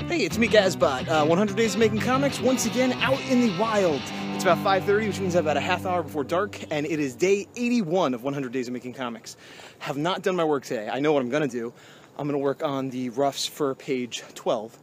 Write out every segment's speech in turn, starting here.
Hey, it's me, Gazbot. 100 Days of Making Comics, once again out in the wild. It's about 5:30, which means about a half hour before dark, and it is day 81 of 100 Days of Making Comics. Have not done my work today. I know what I'm going to do. I'm going to work on the roughs for page 12,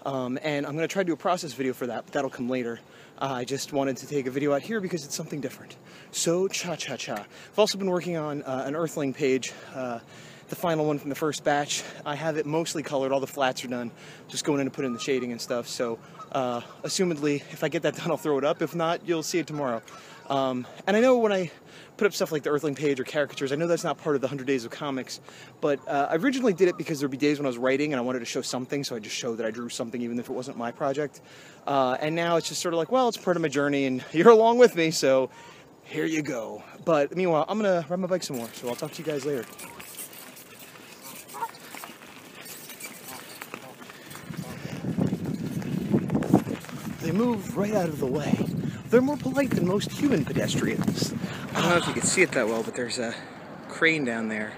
and I'm going to try to do a process video for that, but that'll come later. I just wanted to take a video out here because it's something different. So, cha-cha-cha. I've also been working on an Earthling page, the final one from the first batch. I have it mostly colored, all the flats are done. Just going in to put in the shading and stuff, so assumedly, if I get that done, I'll throw it up. If not, you'll see it tomorrow. And I know when I put up stuff like the Earthling page or caricatures, I know that's not part of the 100 Days of Comics, but I originally did it because there'd be days when I was writing and I wanted to show something, so I just showed that I drew something even if it wasn't my project. And now it's just sort of like, well, it's part of my journey and you're along with me, so here you go. But meanwhile, I'm gonna ride my bike some more, so I'll talk to you guys later. They move right out of the way. They're more polite than most human pedestrians. I don't know if you can see it that well, but there's a crane down there.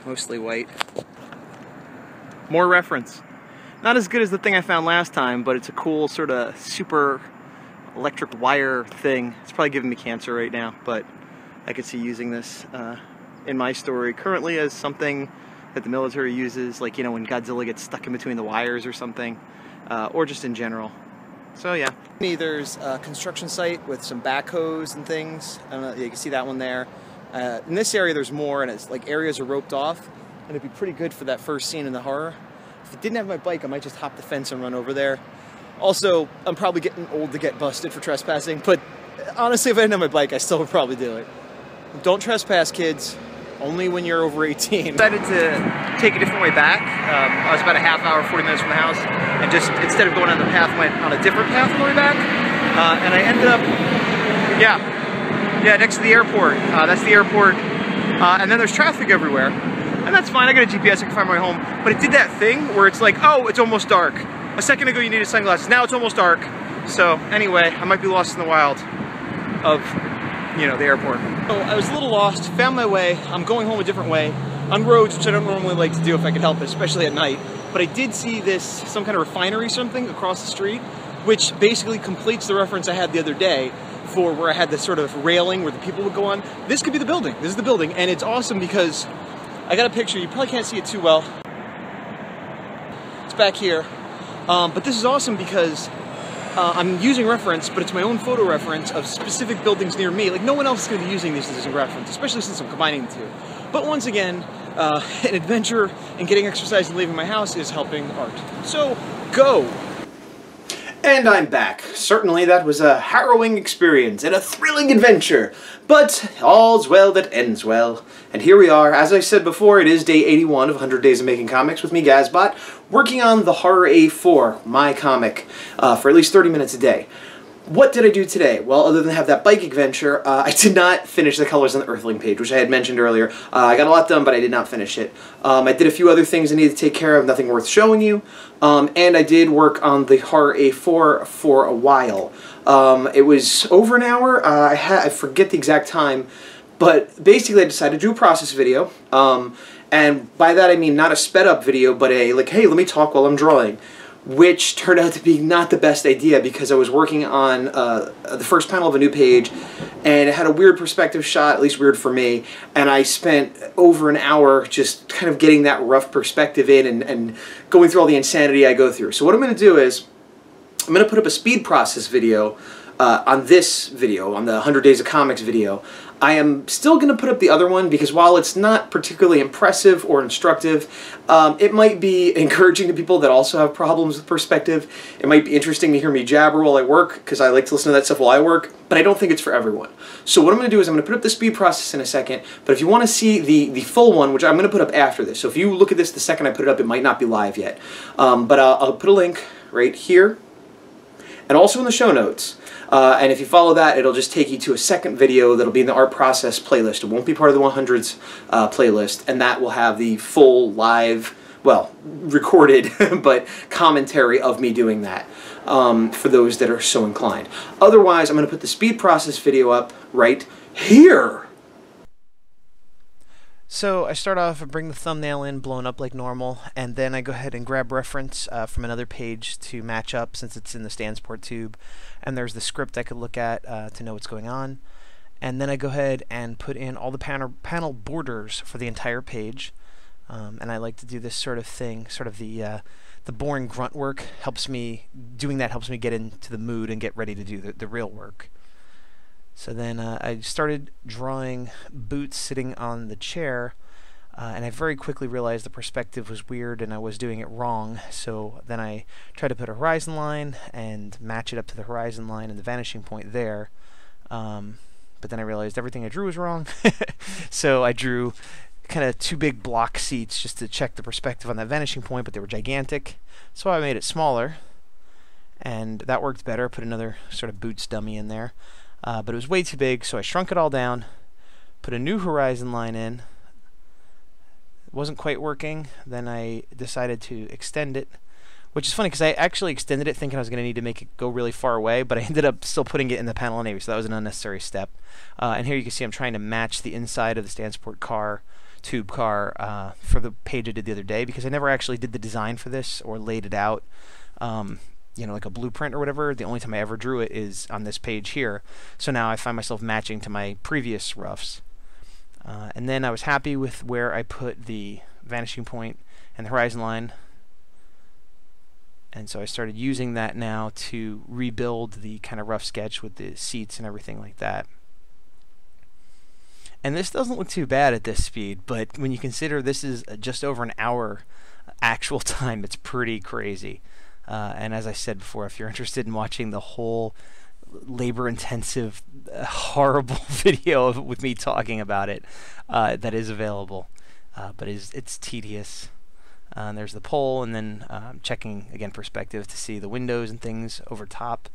Mostly white. More reference. Not as good as the thing I found last time, but it's a cool sort of super electric wire thing. It's probably giving me cancer right now, but I could see using this in my story currently as something that the military uses, like, you know, when Godzilla gets stuck in between the wires or something, or just in general. So yeah. There's a construction site with some backhoes and things. I don't know, you can see that one there. In this area there's more, and it's like areas are roped off, and it'd be pretty good for that first scene in the horror. If I didn't have my bike, I might just hop the fence and run over there. Also, I'm probably getting old to get busted for trespassing, but honestly, if I didn't have my bike, I still would probably do it. Don't trespass, kids. Only when you're over 18. I decided to take a different way back. I was about a half hour, 40 minutes from the house, and just instead of going on the path, went on a different path on the way back. And I ended up, yeah, next to the airport. That's the airport. And then there's traffic everywhere. And that's fine, I got a GPS, I can find my way home. But it did that thing where it's like, oh, it's almost dark. A second ago you needed sunglasses, now it's almost dark. So anyway, I might be lost in the wild of, you know, the airport. So I was a little lost, found my way. I'm going home a different way on roads, which I don't normally like to do if I could help it, especially at night. But I did see this, some kind of refinery something across the street, which basically completes the reference I had the other day for where I had this sort of railing where the people would go on. This could be the building. This is the building, and it's awesome because I got a picture. You probably can't see it too well. It's back here. But this is awesome because I'm using reference, but it's my own photo reference of specific buildings near me. Like, no one else is going to be using these as a reference, especially since I'm combining the two. But once again, an adventure and getting exercise and leaving my house is helping art. So, go! And I'm back. Certainly that was a harrowing experience and a thrilling adventure, but all's well that ends well. And here we are. As I said before, it is day 81 of 100 Days of Making Comics with me, Gazbot, working on the Horror A4, my comic, for at least 30 minutes a day. What did I do today? Well, other than have that bike adventure, I did not finish the colors on the Earthling page, which I had mentioned earlier. I got a lot done, but I did not finish it. I did a few other things I needed to take care of, nothing worth showing you. And I did work on the Horror A4 for a while. It was over an hour. I forget the exact time, but basically I decided to do a process video. And by that I mean not a sped up video, but a, like, hey, let me talk while I'm drawing. Which turned out to be not the best idea because I was working on the first panel of a new page, and it had a weird perspective shot, at least weird for me, and I spent over an hour just kind of getting that rough perspective in and going through all the insanity I go through. So what I'm going to do is, I'm going to put up a speed process video on this video, on the 100 Days of Comics video. I am still going to put up the other one because while it's not particularly impressive or instructive, it might be encouraging to people that also have problems with perspective. It might be interesting to hear me jabber while I work because I like to listen to that stuff while I work, but I don't think it's for everyone. So what I'm going to do is I'm going to put up the speed process in a second, but if you want to see the full one, which I'm going to put up after this, so if you look at this the second I put it up, it might not be live yet. But I'll put a link right here and also in the show notes. And if you follow that, it'll just take you to a second video that'll be in the art process playlist. It won't be part of the 100s playlist, and that will have the full live, well, recorded, but commentary of me doing that for those that are so inclined. Otherwise, I'm going to put the speed process video up right here. So I start off and bring the thumbnail in, blown up like normal, and then I go ahead and grab reference from another page to match up since it's in the Stansport tube. And there's the script I could look at to know what's going on. And then I go ahead and put in all the panel borders for the entire page. And I like to do this sort of thing, sort of the boring grunt work helps me get into the mood and get ready to do the real work. So then I started drawing Boots sitting on the chair, and I very quickly realized the perspective was weird and I was doing it wrong. So then I tried to put a horizon line and match it up to the horizon line and the vanishing point there. But then I realized everything I drew was wrong. So I drew kind of two big block seats just to check the perspective on that vanishing point, but they were gigantic. So I made it smaller, and that worked better. Put another sort of Boots dummy in there. But it was way too big, so I shrunk it all down, put a new horizon line in. It wasn't quite working. Then I decided to extend it, which is funny because I actually extended it thinking I was going to need to make it go really far away, but I ended up still putting it in the panel anyway, so that was an unnecessary step. And here you can see I'm trying to match the inside of the Stansport car, tube car, for the page I did the other day, because I never actually did the design for this or laid it out. You know, like a blueprint or whatever. The only time I ever drew it is on this page here. So now I find myself matching to my previous roughs. And then I was happy with where I put the vanishing point and the horizon line. And so I started using that now to rebuild the kind of rough sketch with the seats and everything like that. And this doesn't look too bad at this speed, but when you consider this is just over an hour actual time, it's pretty crazy. And as I said before, if you're interested in watching the whole labor-intensive, horrible video with me talking about it, that is available. But it's tedious. And there's the pole, and then checking, again, perspective to see the windows and things over top,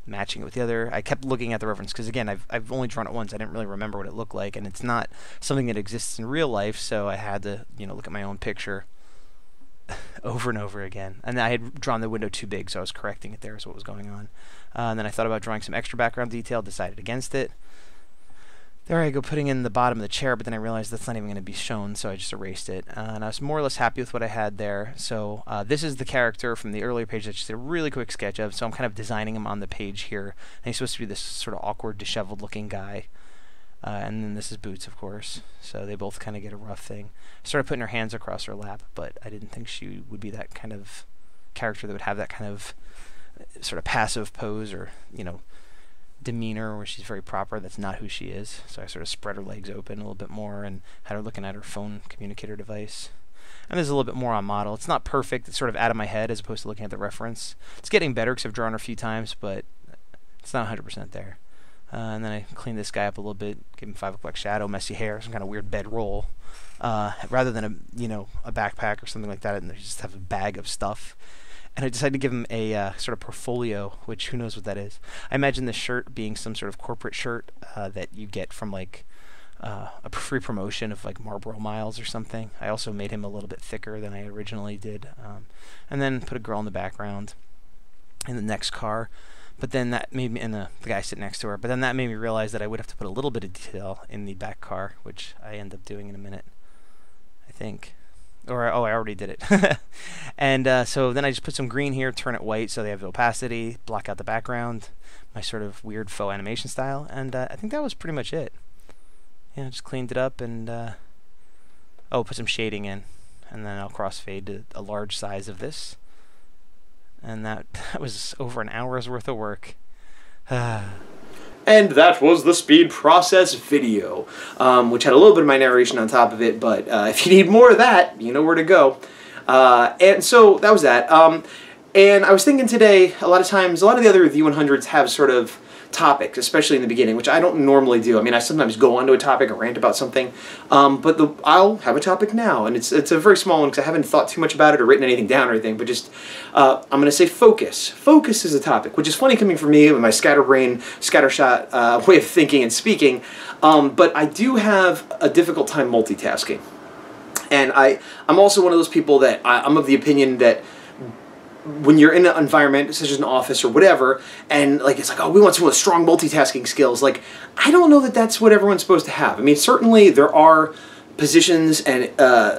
matching it with the other. I kept looking at the reference because, again, I've only drawn it once. I didn't really remember what it looked like, and it's not something that exists in real life, so I had to, look at my own picture over and over again. And I had drawn the window too big, so I was correcting it there is what was going on. And then I thought about drawing some extra background detail, decided against it. There I go, putting in the bottom of the chair, but then I realized that's not even going to be shown, so I just erased it. And I was more or less happy with what I had there. So this is the character from the earlier page that I just did a really quick sketch of, so I'm kind of designing him on the page here. And he's supposed to be this sort of awkward, disheveled looking guy. And then this is Boots, of course, so they both kind of get a rough thing. I started putting her hands across her lap, but I didn't think she would be that kind of character that would have that kind of sort of passive pose or, demeanor where she's very proper. That's not who she is. So I sort of spread her legs open a little bit more and had her looking at her phone communicator device. And there's a little bit more on model. It's not perfect. It's sort of out of my head as opposed to looking at the reference. It's getting better because I've drawn her a few times, but it's not 100% there. And then I cleaned this guy up a little bit, gave him 5 o'clock shadow, messy hair, some kind of weird bedroll, rather than a backpack or something like that, and they just have a bag of stuff. And I decided to give him a sort of portfolio, which who knows what that is. I imagine this shirt being some sort of corporate shirt that you get from like a free promotion of like Marlboro Miles or something. I also made him a little bit thicker than I originally did, and then put a girl in the background in the next car. But then that made me, and the guy sitting next to her, but then that made me realize that I would have to put a little bit of detail in the back car, which I end up doing in a minute, I think. Or, oh, I already did it. And so then I just put some green here, turn it white so they have opacity, block out the background, my sort of weird faux animation style, and I think that was pretty much it. Yeah, just cleaned it up and, put some shading in, and then I'll crossfade to a large size of this. And that was over an hour's worth of work. And that was the speed process video, which had a little bit of my narration on top of it, but if you need more of that, you know where to go. And so that was that. And I was thinking today, a lot of times, a lot of the other V100s have sort of topics, especially in the beginning, which I don't normally do. I mean, I sometimes go onto a topic or rant about something, but I'll have a topic now, and it's a very small one because I haven't thought too much about it or written anything down or anything, but just, I'm going to say focus. Focus is a topic, which is funny coming from me with my scatterbrain, scattershot way of thinking and speaking, but I do have a difficult time multitasking. And I'm also one of those people that I'm of the opinion that when you're in an environment such as an office or whatever, and like it's like, oh, we want someone with strong multitasking skills. Like, I don't know that that's what everyone's supposed to have. I mean, certainly there are positions and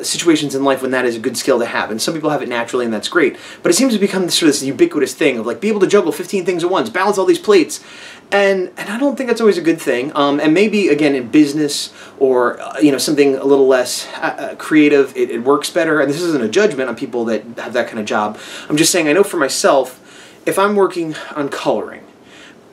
situations in life when that is a good skill to have, and some people have it naturally, and that's great. But it seems to become this sort of this ubiquitous thing of like be able to juggle 15 things at once, balance all these plates, and I don't think that's always a good thing. And maybe again in business or you know, something a little less creative, it works better. And this isn't a judgment on people that have that kind of job. I'm just saying I know for myself, if I'm working on coloring,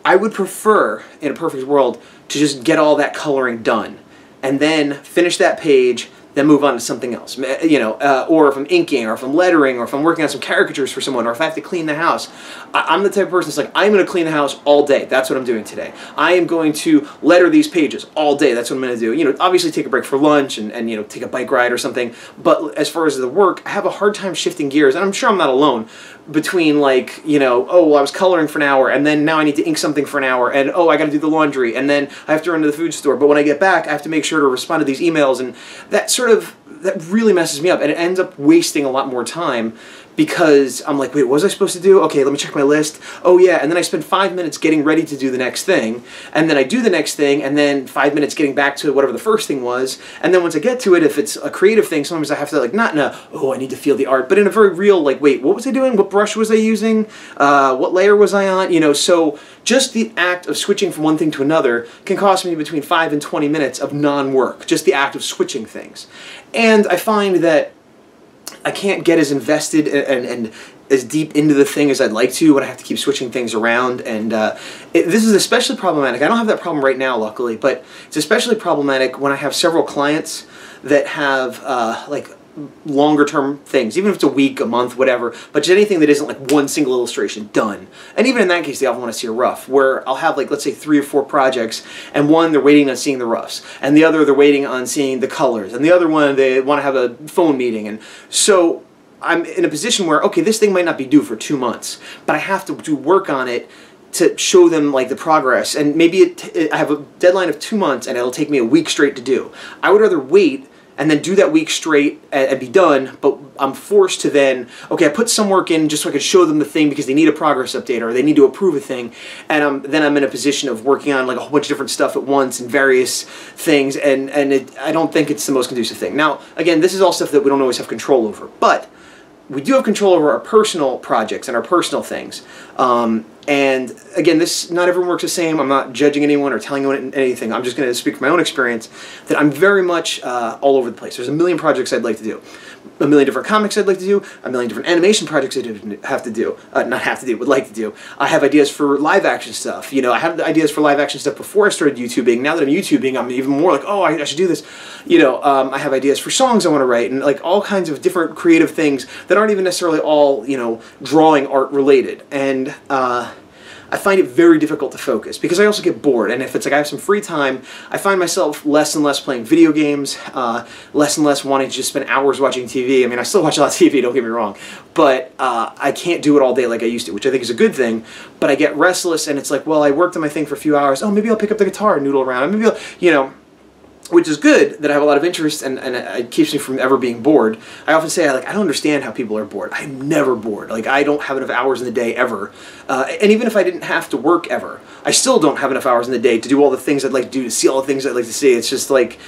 I would prefer in a perfect world to just get all that coloring done and then finish that page, then move on to something else. You know, or if I'm inking, or if I'm lettering, or if I'm working on some caricatures for someone, or if I have to clean the house. I'm the type of person that's like, I'm going to clean the house all day. That's what I'm doing today. I am going to letter these pages all day. That's what I'm going to do. You know, obviously take a break for lunch and you know, take a bike ride or something. But as far as the work, I have a hard time shifting gears, and I'm sure I'm not alone, between like, you know, oh, well, I was coloring for an hour, and then now I need to ink something for an hour, and oh, I got to do the laundry, and then I have to run to the food store. But when I get back, I have to make sure to respond to these emails, and that really messes me up, and it ends up wasting a lot more time because I'm like, wait, what was I supposed to do? Okay, let me check my list. Oh yeah, and then I spend 5 minutes getting ready to do the next thing, and then I do the next thing, and then 5 minutes getting back to whatever the first thing was, and then once I get to it, if it's a creative thing, sometimes I have to like, not in a, oh, I need to feel the art, but in a very real, like, wait, what was I doing? What brush was I using? What layer was I on? You know, so just the act of switching from one thing to another can cost me between 5 and 20 minutes of non-work, just the act of switching things. And I find that I can't get as invested and as deep into the thing as I'd like to when I have to keep switching things around. And this is especially problematic. I don't have that problem right now, luckily, but it's especially problematic when I have several clients that have like longer term things, even if it's a week, a month, whatever, but just anything that isn't like one single illustration done. And even in that case, they often want to see a rough, where I'll have like, let's say 3 or 4 projects, and one they're waiting on seeing the roughs, and the other they're waiting on seeing the colors, and the other one they want to have a phone meeting. And so I'm in a position where, okay, this thing might not be due for 2 months, but I have to do work on it to show them like the progress, and maybe I have a deadline of 2 months and it'll take me a week straight to do. I would rather wait and then do that week straight and be done, but I'm forced to then, okay, I put some work in just so I could show them the thing because they need a progress update or they need to approve a thing, and then I'm in a position of working on like a whole bunch of different stuff at once and various things, and I don't think it's the most conducive thing. Now, again, this is all stuff that we don't always have control over, but we do have control over our personal projects and our personal things. And again, not everyone works the same. I'm not judging anyone or telling anyone anything. I'm just going to speak from my own experience that I'm very much all over the place. There's a million projects I'd like to do. A million different comics I'd like to do, a million different animation projects I'd would like to do. I have ideas for live action stuff. You know, I had ideas for live action stuff before I started YouTubing. Now that I'm YouTubing, I'm even more like, oh, I should do this. You know, I have ideas for songs I want to write, and like all kinds of different creative things that aren't even necessarily all, you know, drawing art related. And I find it very difficult to focus because I also get bored, and if it's like I have some free time, I find myself less and less playing video games, less and less wanting to just spend hours watching TV. I mean, I still watch a lot of TV, don't get me wrong, but I can't do it all day like I used to, which I think is a good thing, but I get restless, and it's like, well, I worked on my thing for a few hours, oh, maybe I'll pick up the guitar and noodle around, maybe I'll, you know, which is good that I have a lot of interest, and it keeps me from ever being bored. I often say, I don't understand how people are bored. I'm never bored. Like, I don't have enough hours in the day ever. And even if I didn't have to work ever, I still don't have enough hours in the day to do all the things I'd like to do, to see all the things I'd like to see. It's just like,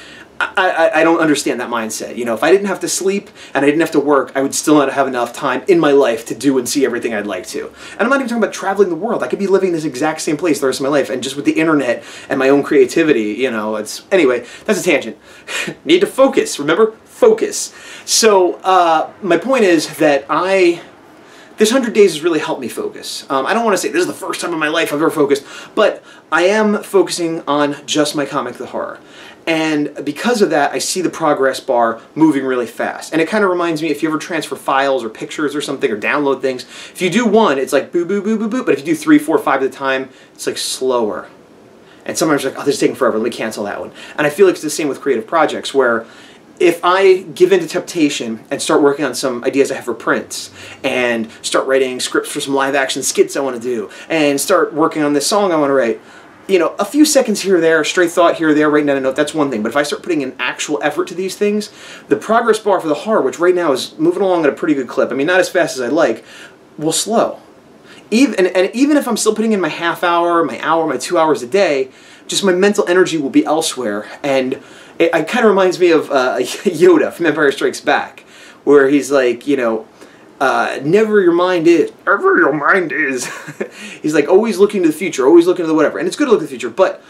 I don't understand that mindset. You know, if I didn't have to sleep and I didn't have to work, I would still not have enough time in my life to do and see everything I'd like to. And I'm not even talking about traveling the world. I could be living this exact same place the rest of my life, and just with the internet and my own creativity, you know, it's... Anyway, that's a tangent. Need to focus, remember? Focus. So, my point is that this 100 days has really helped me focus. I don't want to say this is the first time in my life I've ever focused, but I am focusing on just my comic, The Horror. And because of that, I see the progress bar moving really fast. And it kind of reminds me, if you ever transfer files or pictures or something, or download things, if you do one, it's like boo, boo, boo, boo, boo. But if you do 3, 4, 5 at a time, it's like slower. And sometimes you're like, oh, this is taking forever, let me cancel that one. And I feel like it's the same with creative projects, where if I give in to temptation and start working on some ideas I have for prints, and start writing scripts for some live action skits I want to do, and start working on this song I want to write, you know, a few seconds here or there, straight thought here or there, writing down a note, that's one thing. But if I start putting in actual effort to these things, the progress bar for The Horror, which right now is moving along at a pretty good clip, I mean, not as fast as I'd like, will slow. Even if I'm still putting in my half hour, my 2 hours a day, just my mental energy will be elsewhere. And it kind of reminds me of Yoda from Empire Strikes Back, where he's like, you know, never your mind is, ever your mind is. He's like, always looking to the future, always looking to the whatever. And it's good to look to the future, but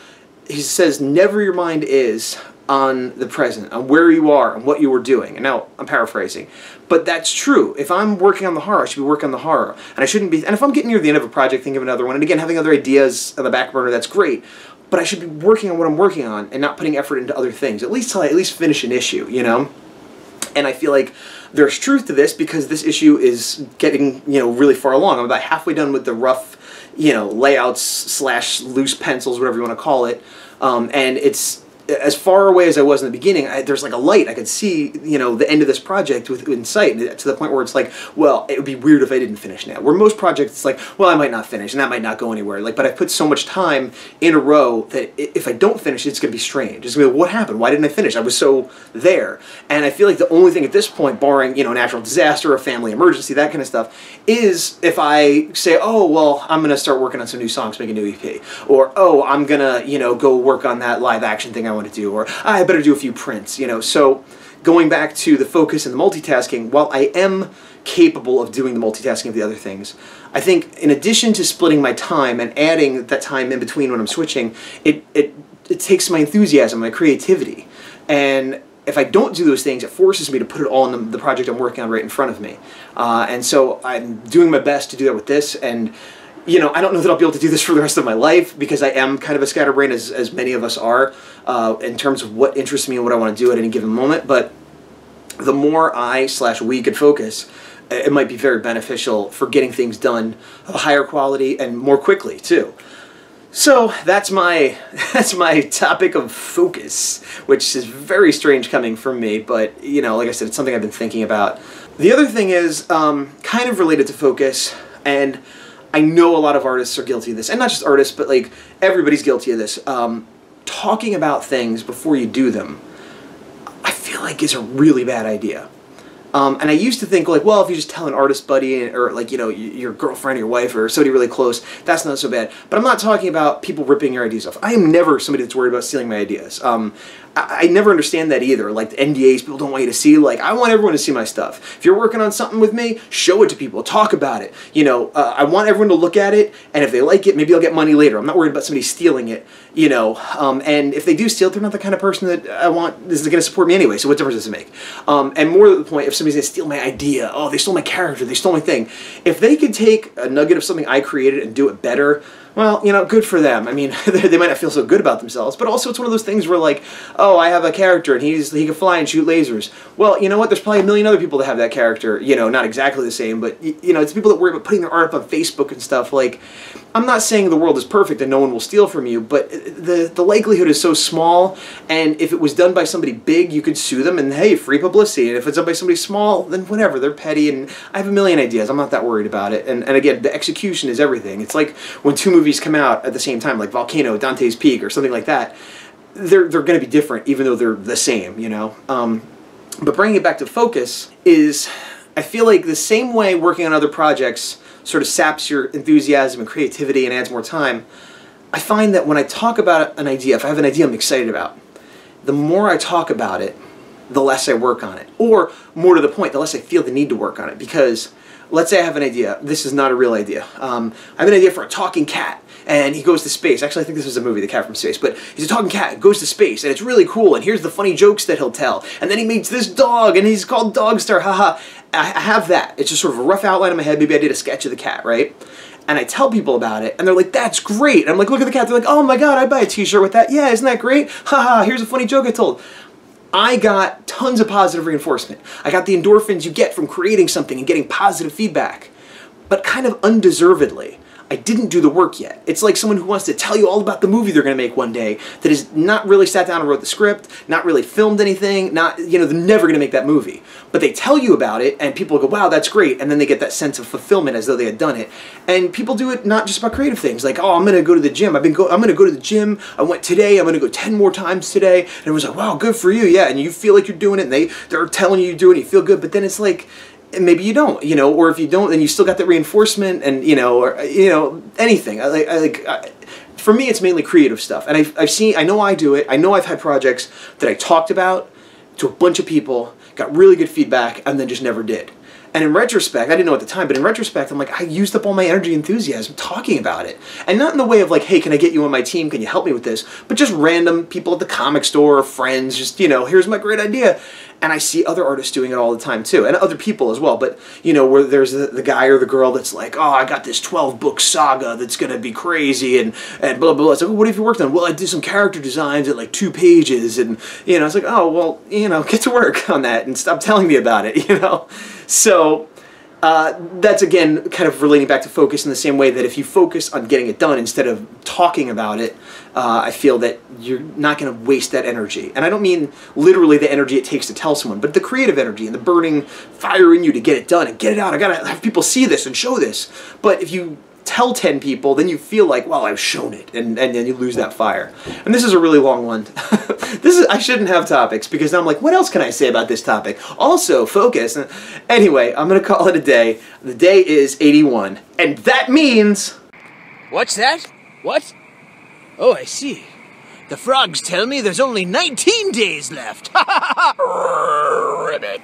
he says, never your mind is on the present, on where you are and what you were doing. And now I'm paraphrasing, but that's true. If I'm working on the horror, I should be working on the horror, and I shouldn't be. And if I'm getting near the end of a project, think of another one. And again, having other ideas on the back burner, that's great. But I should be working on what I'm working on and not putting effort into other things. At least till I at least finish an issue, you know. And I feel like there's truth to this because this issue is getting, you know, really far along. I'm about halfway done with the rough, you know, layouts / loose pencils, whatever you want to call it, and it's as far away as I was in the beginning. There's like a light. I could see, you know, the end of this project in sight, to the point where it's like, well, it would be weird if I didn't finish now. Where most projects, it's like, well, I might not finish, and that might not go anywhere. Like, but I put so much time in a row that if I don't finish, it's going to be strange. It's going to be, what happened? Why didn't I finish? I was so there. And I feel like the only thing at this point, barring, you know, natural disaster, a family emergency, that kind of stuff, is if I say, oh, well, I'm going to start working on some new songs, make a new EP. Or, oh, I'm going to, you know, go work on that live action thing I want to do. Or, I better do a few prints, you know. So going back to the focus and the multitasking, while I am capable of doing the multitasking of the other things, I think in addition to splitting my time and adding that time in between when I'm switching, it takes my enthusiasm, my creativity. And if I don't do those things, it forces me to put it all in the project I'm working on right in front of me. And so I'm doing my best to do that with this. And you know, I don't know that I'll be able to do this for the rest of my life because I am kind of a scatterbrain, as many of us are, in terms of what interests me and what I want to do at any given moment. But the more we could focus, it might be very beneficial for getting things done of a higher quality and more quickly too. So that's my topic of focus, which is very strange coming from me, but you know, like I said, it's something I've been thinking about. The other thing is kind of related to focus, and I know a lot of artists are guilty of this, and not just artists, but like everybody's guilty of this. Talking about things before you do them, I feel like is a really bad idea. And I used to think, like, well, if you just tell an artist buddy or, like, you know, your girlfriend or your wife or somebody really close, that's not so bad. But I'm not talking about people ripping your ideas off. I am never somebody that's worried about stealing my ideas. I never understand that either. Like, the NDAs, people don't want you to see. Like, I want everyone to see my stuff. If you're working on something with me, show it to people. Talk about it. You know, I want everyone to look at it, and if they like it, maybe I'll get money later. I'm not worried about somebody stealing it, you know. And if they do steal it, they're not the kind of person that I want is going to support me anyway, so what difference does it make? And more to the point, if somebody's going to steal my idea, oh, they stole my character, they stole my thing. If they could take a nugget of something I created and do it better, well, you know, good for them. I mean, they might not feel so good about themselves, but also it's one of those things where, like, oh, I have a character and he can fly and shoot lasers. Well, you know what? There's probably a million other people that have that character. You know, not exactly the same, but you know, it's people that worry about putting their art up on Facebook and stuff. Like, I'm not saying the world is perfect and no one will steal from you, but the likelihood is so small. And if it was done by somebody big, you could sue them, and hey, free publicity. And if it's done by somebody small, then whatever. They're petty, and I have a million ideas. I'm not that worried about it. And again, the execution is everything. It's like when two movies come out at the same time, like Volcano, Dante's Peak, or something like that. They're going to be different, even though they're the same, you know. But bringing it back to focus is, I feel like the same way working on other projects sort of saps your enthusiasm and creativity and adds more time, I find that when I talk about an idea, if I have an idea I'm excited about, the more I talk about it, the less I work on it. Or, more to the point, the less I feel the need to work on it. Because, let's say I have an idea. This is not a real idea. I have an idea for a talking cat, and he goes to space. Actually, I think this was a movie, The Cat from Space. But he's a talking cat, goes to space, and it's really cool, and here's the funny jokes that he'll tell. And then he meets this dog, and he's called Dogstar, haha. I have that. It's just sort of a rough outline in my head. Maybe I did a sketch of the cat, right? And I tell people about it, and they're like, that's great. And I'm like, look at the cat. They're like, oh my god, I'd buy a t-shirt with that. Yeah, isn't that great? Haha, here's a funny joke I told. I got tons of positive reinforcement. I got the endorphins you get from creating something and getting positive feedback. But kind of undeservedly, I didn't do the work yet. It's like someone who wants to tell you all about the movie they're going to make one day that has not really sat down and wrote the script, not really filmed anything, not, you know, they're never going to make that movie. But they tell you about it, and people go, wow, that's great, and then they get that sense of fulfillment as though they had done it. And people do it not just about creative things, like, oh, I'm going to go to the gym. I'm going to go to the gym. I went today. I'm going to go 10 more times today. And it was like, wow, good for you, yeah. And you feel like you're doing it, and they're telling you you're doing it. You feel good, but then it's like, and maybe you don't, you know, or if you don't, then you still got that reinforcement, and you know, or you know, anything. For me, it's mainly creative stuff, and I know I do it. I know I've had projects that I talked about to a bunch of people, got really good feedback, and then just never did. And in retrospect, I didn't know at the time, but in retrospect, I'm like, I used up all my energy and enthusiasm talking about it. And not in the way of like, hey, can I get you on my team? Can you help me with this? But just random people at the comic store, friends, just, you know, here's my great idea. And I see other artists doing it all the time too, and other people as well. But, you know, where there's the guy or the girl that's like, oh, I got this 12-book saga that's going to be crazy, and blah, blah, blah. It's like, well, what have you worked on? Well, I did some character designs at like 2 pages, and, you know, it's like, oh, well, you know, get to work on that and stop telling me about it, you know? So that's, again, kind of relating back to focus in the same way that if you focus on getting it done instead of talking about it, I feel that you're not going to waste that energy. And I don't mean literally the energy it takes to tell someone, but the creative energy and the burning fire in you to get it done and get it out. I got to have people see this and show this. But if you tell 10 people, then you feel like, well, I've shown it, and then you lose that fire. And this is a really long one. I shouldn't have topics, because now I'm like, what else can I say about this topic? Also, focus. Anyway, I'm going to call it a day. The day is 81, and that means... What's that? What? Oh, I see. The frogs tell me there's only 19 days left. Ribbit.